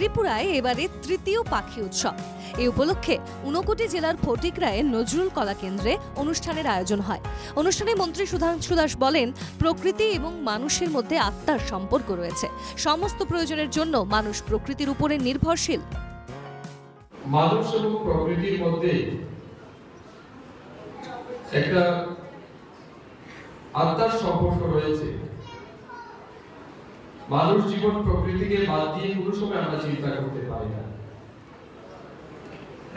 ত্রিপুরায় এবারে তৃতীয় পাখি উৎসব। এই উপলক্ষে ঊনকোটি জেলার ফটিকরায়ে নজরুল কলা কেন্দ্রে অনুষ্ঠানের আয়োজন হয়। অনুষ্ঠানে মন্ত্রী সুধাংশু দাস বলেন, প্রকৃতি এবং মানুষের মধ্যে আত্মার সম্পর্ক রয়েছে। সমস্ত প্রয়োজনের জন্য মানুষ প্রকৃতির উপরে নির্ভরশীল। মানুষ এবং প্রকৃতির মধ্যে একটা আত্মার সম্পর্ক রয়েছে। মানুষ জীবন প্রকৃতিকে বাদ দিয়ে কোনো সময় আমরা চিন্তা করতে পারি না।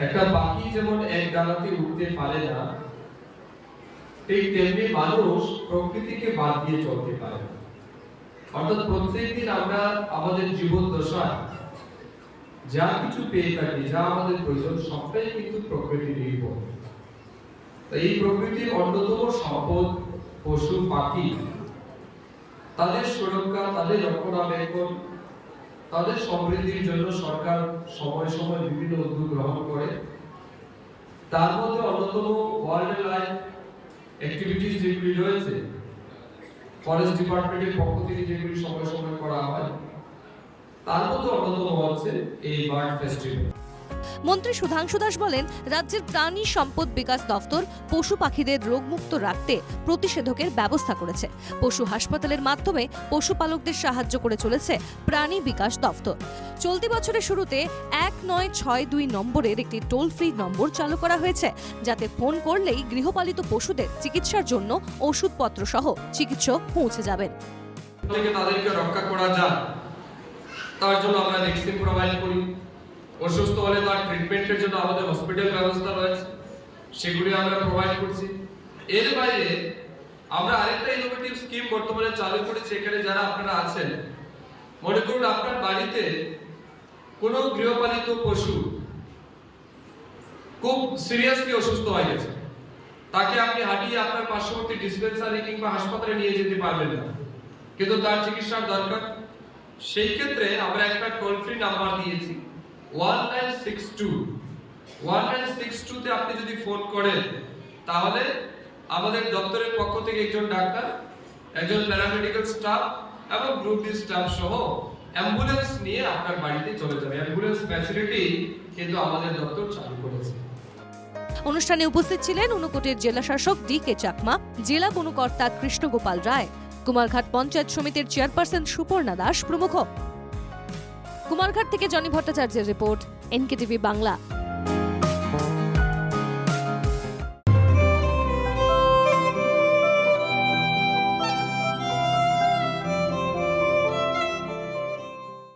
একটা পাখি যেমন এক ডানাতে উঠতে পারে না, ঠিক তেমনি মানুষ প্রকৃতিকে বাদ দিয়ে চলতে পারে না। অর্থাৎ প্রত্যেকদিন আমরা আমাদের জীবন দশায় যা কিছু পেয়ে থাকি, যা আমাদের প্রয়োজন, সবটাই কিন্তু প্রকৃতি নির্ভর। এই প্রকৃতির অন্যতম সম্পদ পশু পাখি, তাদের সুরক্ষা, তাদের রক্ষণাবেক্ষণ, তাদের সমৃদ্ধির জন্য সরকার সময় সময় বিভিন্ন উদ্যোগ গ্রহণ করে। তার মধ্যে অন্যতম ওয়াইল্ড লাইফ অ্যাক্টিভিটিস যেগুলি রয়েছে, ফরেস্ট ডিপার্টমেন্টের পক্ষ থেকে যেগুলি সময় সময় করা হয়, তার মধ্যে অন্যতম হচ্ছে এই বার্ড ফেস্টিভ্যাল। মন্ত্রী সুধাংশু দাস বলেন, রাজ্যের প্রাণী সম্পদ বিকাশ দফতর পশু পাখিদের রোগমুক্ত রাখতে প্রতিষেধকের ব্যবস্থা করেছে। পশু হাসপাতালের মাধ্যমে পশুপালকদের সাহায্য করে চলেছে প্রাণী বিকাশ দফতর। চলতি বছরের শুরুতে 1962 নম্বরের একটি টোল ফ্রি নম্বর চালু করা হয়েছে, যাতে ফোন করলেই গৃহপালিত পশুদের চিকিৎসার জন্য ওষুধপত্র সহ চিকিৎসক পৌঁছে যাবেন। তাদেরকে রক্ষা করা যায়, তার জন্য আমরা ভ্যাকসিন প্রোভাইড করি। অসুস্থ হলে তার ট্রিটমেন্টের জন্য আমাদের হসপিটাল ব্যবস্থা রয়েছে, সেগুলি আমরা প্রোভাইড করছি। এর বাইরে আমরা আরেকটা ইনোভেটিভ স্কিম বর্তমানে চালু করেছি। এখানে যারা আপনারা আছেন, মনে করুন আপনার বাড়িতে কোনো গৃহপালিত পশু খুব সিরিয়াসলি অসুস্থ হয়ে গেছে, তাকে আপনি হাঁটিয়ে আপনার পার্শ্ববর্তী ডিসপেন্সারি কিংবা হাসপাতালে নিয়ে যেতে পারবেন না, কিন্তু তার চিকিৎসার দরকার। সেই ক্ষেত্রে আমরা একটা টোল ফ্রি নাম্বার দিয়েছি 1962 তে আপনি যদি ফোন করেন, তাহলে আমাদের দপ্তরের পক্ষ থেকে একজন ডাক্তার, একজন প্যারামেডিক্যাল স্টাফ এবং গ্রুপ ডি স্টাফ সহ অ্যাম্বুলেন্স নিয়ে আপনার বাড়িতে চলে যাবে। অ্যাম্বুলেন্স ফ্যাসিলিটি কিন্তু আমাদের দপ্তর চালু করেছে। অনুষ্ঠানে উপস্থিত ছিলেন ঊনকোটির জেলা শাসক ডি.কে. চাকমা, জেলা বনকর্তা কৃষ্ণগোপাল রায়, কুমারঘাট পঞ্চায়েত সমিতির চেয়ারপারসন সুপর্ণা দাস প্রমুখ। কুমারঘাট থেকে জনি ভট্টাচার্যের রিপোর্ট, NKTV বাংলা।